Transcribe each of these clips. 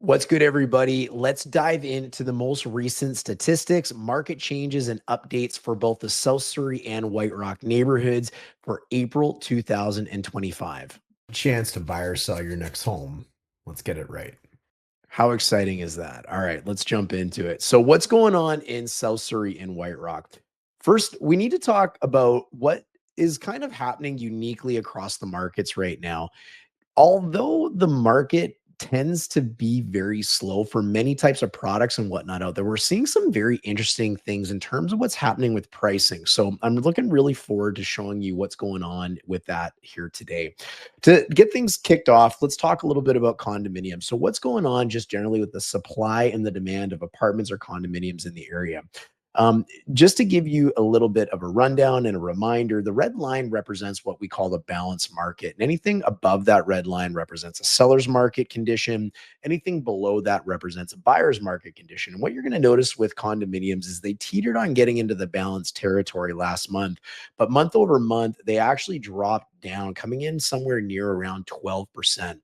What's good, everybody? Let's dive into the most recent statistics, market changes, and updates for both the South Surrey and White Rock neighborhoods for April 2025. Chance to buy or sell your next home. Let's get it right. How exciting is that? All right, let's jump into it. So, what's going on in South Surrey and White Rock? First, we need to talk about what is kind of happening uniquely across the markets right now. Although the market tends to be very slow for many types of products and whatnot out there, we're seeing some very interesting things in terms of what's happening with pricing. So I'm looking really forward to showing you what's going on with that here today. To get things kicked off, let's talk a little bit about condominiums. So what's going on just generally with the supply and the demand of apartments or condominiums in the area? Just to give you a little bit of a rundown and a reminder, the red line represents what we call the balanced market. And anything above that red line represents a seller's market condition. Anything below that represents a buyer's market condition. And what you're going to notice with condominiums is they teetered on getting into the balanced territory last month, but month over month, they actually dropped down, coming in somewhere near around 12%.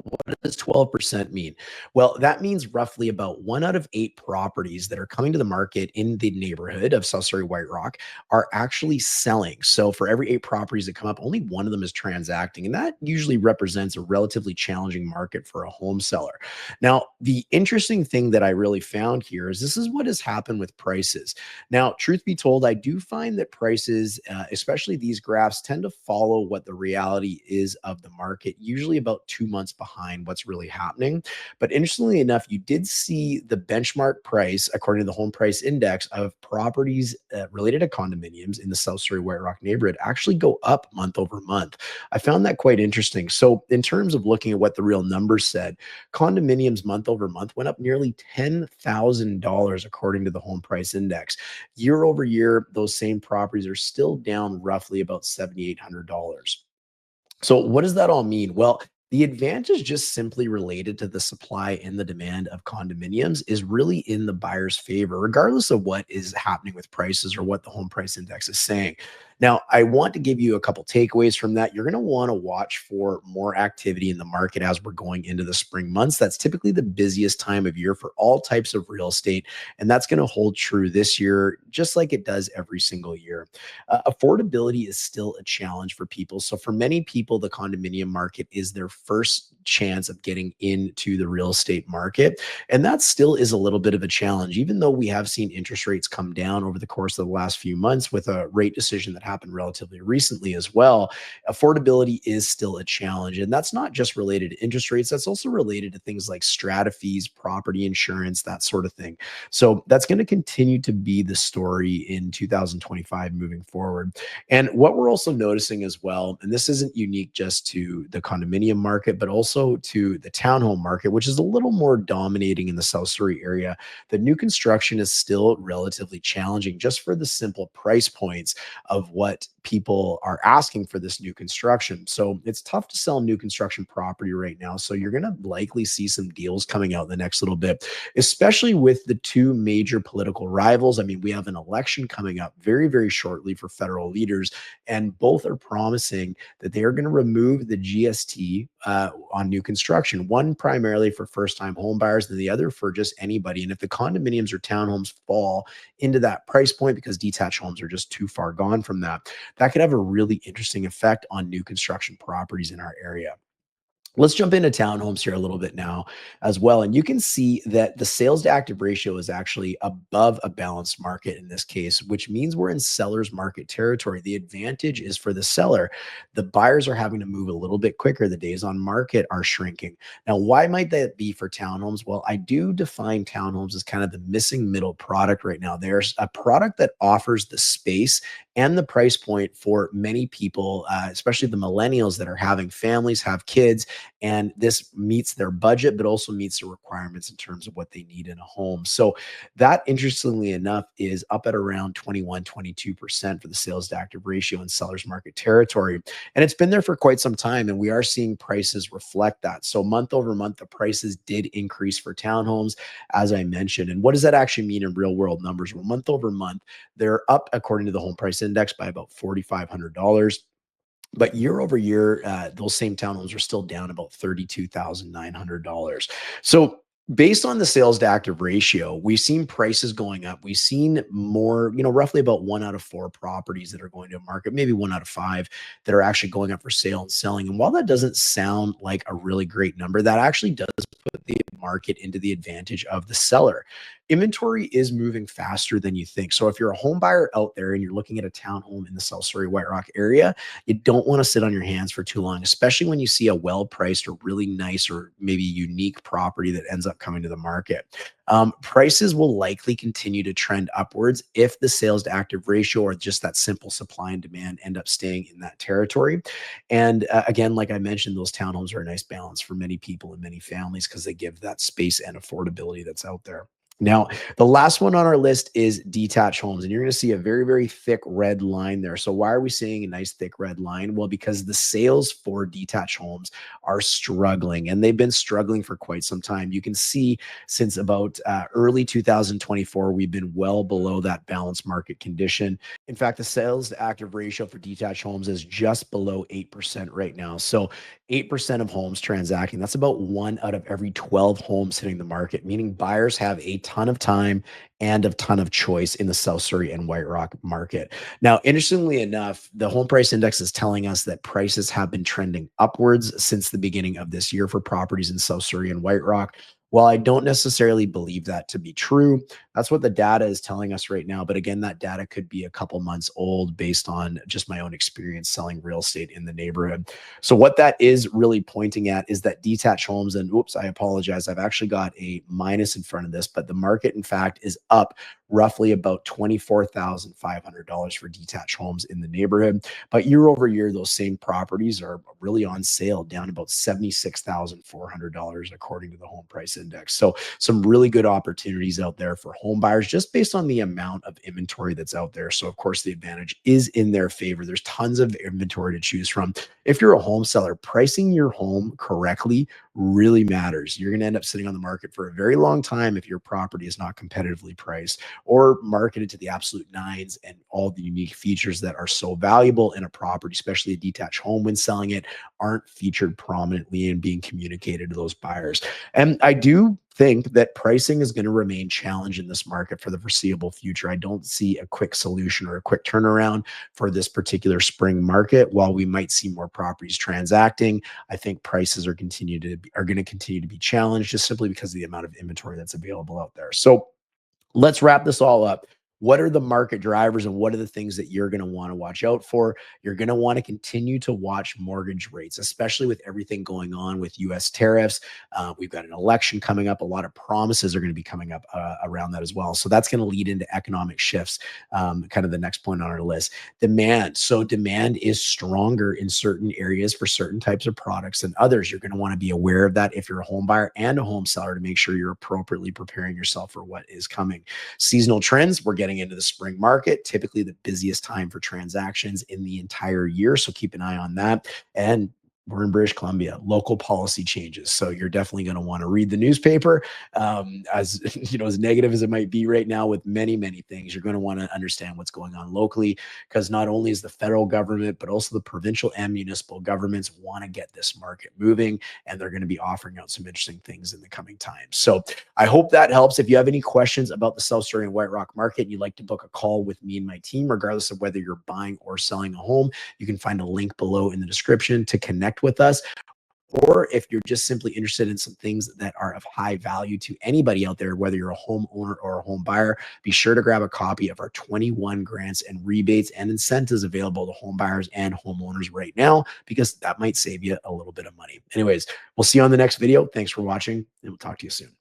What does 12% mean? Well, that means roughly about one out of eight properties that are coming to the market in the neighborhood of South Surrey White Rock are actually selling. So for every eight properties that come up, only one of them is transacting. And that usually represents a relatively challenging market for a home seller. Now, the interesting thing that I really found here is this is what has happened with prices. Now, truth be told, I do find that prices, especially these graphs, tend to follow what the reality is of the market, usually about 2 months behind what's really happening. But interestingly enough, you did see the benchmark price, according to the home price index, of properties related to condominiums in the South Surrey White Rock neighborhood actually go up month over month. I found that quite interesting. So, in terms of looking at what the real numbers said, condominiums month over month went up nearly $10,000 according to the home price index. Year over year, those same properties are still down roughly about $7,800. So, what does that all mean? Well, the advantage just simply related to the supply and the demand of condominiums is really in the buyer's favor, regardless of what is happening with prices or what the home price index is saying. Now, I want to give you a couple takeaways from that. You're going to want to watch for more activity in the market as we're going into the spring months. That's typically the busiest time of year for all types of real estate. And that's going to hold true this year, just like it does every single year. Affordability is still a challenge for people. So, for many people, the condominium market is their first chance of getting into the real estate market. And that still is a little bit of a challenge, even though we have seen interest rates come down over the course of the last few months with a rate decision that happened relatively recently as well. Affordability is still a challenge. And that's not just related to interest rates, that's also related to things like strata fees, property insurance, that sort of thing. So, that's going to continue to be the story in 2025 moving forward. And what we're also noticing as well, and this isn't unique just to the condominium market, but also to the townhome market, which is a little more dominating in the South Surrey area, the new construction is still relatively challenging just for the simple price points of what people are asking for this new construction. So it's tough to sell new construction property right now. So you're going to likely see some deals coming out in the next little bit, especially with the two major political rivals. I mean, we have an election coming up very, very shortly for federal leaders, and both are promising that they are going to remove the GST on new construction, one primarily for first time home buyers and the other for just anybody. And if the condominiums or townhomes fall into that price point because detached homes are just too far gone from that, that could have a really interesting effect on new construction properties in our area. Let's jump into townhomes here a little bit now as well. And you can see that the sales to active ratio is actually above a balanced market in this case, which means we're in seller's market territory. The advantage is for the seller. The buyers are having to move a little bit quicker. The days on market are shrinking. Now, why might that be for townhomes? Well, I do define townhomes as kind of the missing middle product right now. There's a product that offers the space and the price point for many people, especially the millennials that are having families, have kids, and this meets their budget, but also meets the requirements in terms of what they need in a home. So that, interestingly enough, is up at around 21, 22% for the sales to active ratio in seller's market territory. And it's been there for quite some time, and we are seeing prices reflect that. So month over month, the prices did increase for townhomes, as I mentioned. And what does that actually mean in real world numbers? Well, month over month, they're up, according to the home price index, by about $4,500. But year over year, those same townhomes are still down about $32,900. So based on the sales to active ratio, we've seen prices going up. We've seen more, roughly about 1 out of 4 properties that are going to market, maybe 1 out of 5 that are actually going up for sale and selling. And while that doesn't sound like a really great number, that actually does put the market into the advantage of the seller. Inventory is moving faster than you think. So if you're a home buyer out there and you're looking at a townhome in the South Surrey White Rock area, you don't want to sit on your hands for too long, especially when you see a well-priced or really nice or maybe unique property that ends up coming to the market. Prices will likely continue to trend upwards if the sales to active ratio or just that simple supply and demand end up staying in that territory. And again, like I mentioned, those townhomes are a nice balance for many people and many families because they give that space and affordability that's out there. Now, the last one on our list is detached homes, and you're going to see a very, very thick red line there. So, why are we seeing a nice thick red line? Well, because the sales for detached homes are struggling, and they've been struggling for quite some time. You can see since about early 2024, we've been well below that balanced market condition. In fact, the sales to active ratio for detached homes is just below 8% right now. So, 8% of homes transacting, that's about 1 out of every 12 homes hitting the market, meaning buyers have a ton of time and a ton of choice in the South Surrey and White Rock market. Now, interestingly enough, the home price index is telling us that prices have been trending upwards since the beginning of this year for properties in South Surrey and White Rock. While I don't necessarily believe that to be true, that's what the data is telling us right now. But again, that data could be a couple months old based on just my own experience selling real estate in the neighborhood. So what that is really pointing at is that detached homes, and oops, I apologize. I've actually got a minus in front of this, but the market, in fact, is up roughly about $24,500 for detached homes in the neighborhood. But year over year, those same properties are really on sale, down about $76,400 according to the home price index. So some really good opportunities out there for home buyers just based on the amount of inventory that's out there. So of course the advantage is in their favor. There's tons of inventory to choose from. If you're a home seller, pricing your home correctly really matters. You're going to end up sitting on the market for a very long time if your property is not competitively priced or marketed to the absolute nines, and all the unique features that are so valuable in a property, especially a detached home when selling it, aren't featured prominently and being communicated to those buyers. And I do think that pricing is going to remain challenged in this market for the foreseeable future. I don't see a quick solution or a quick turnaround for this particular spring market. While we might see more properties transacting, I think prices are going to continue to be challenged just simply because of the amount of inventory that's available out there. So let's wrap this all up. What are the market drivers and what are the things that you're going to want to watch out for? You're going to want to continue to watch mortgage rates, especially with everything going on with US tariffs. We've got an election coming up. A lot of promises are going to be coming up around that as well. So that's going to lead into economic shifts, kind of the next point on our list. Demand. So demand is stronger in certain areas for certain types of products than others. You're going to want to be aware of that if you're a home buyer and a home seller to make sure you're appropriately preparing yourself for what is coming. Seasonal trends, we're getting into the spring market, typically the busiest time for transactions in the entire year. So keep an eye on that. And we're in British Columbia, local policy changes. So you're definitely going to want to read the newspaper. As as negative as it might be right now with many, many things, you're going to want to understand what's going on locally, because not only is the federal government, but also the provincial and municipal governments want to get this market moving, and they're going to be offering out some interesting things in the coming times. So I hope that helps. If you have any questions about the South Surrey and White Rock market, and you'd like to book a call with me and my team, regardless of whether you're buying or selling a home, you can find a link below in the description to connect with us. Or if you're just simply interested in some things that are of high value to anybody out there, whether you're a homeowner or a home buyer, be sure to grab a copy of our 21 grants and rebates and incentives available to home buyers and homeowners right now, because that might save you a little bit of money. Anyways, we'll see you on the next video. Thanks for watching, and we'll talk to you soon.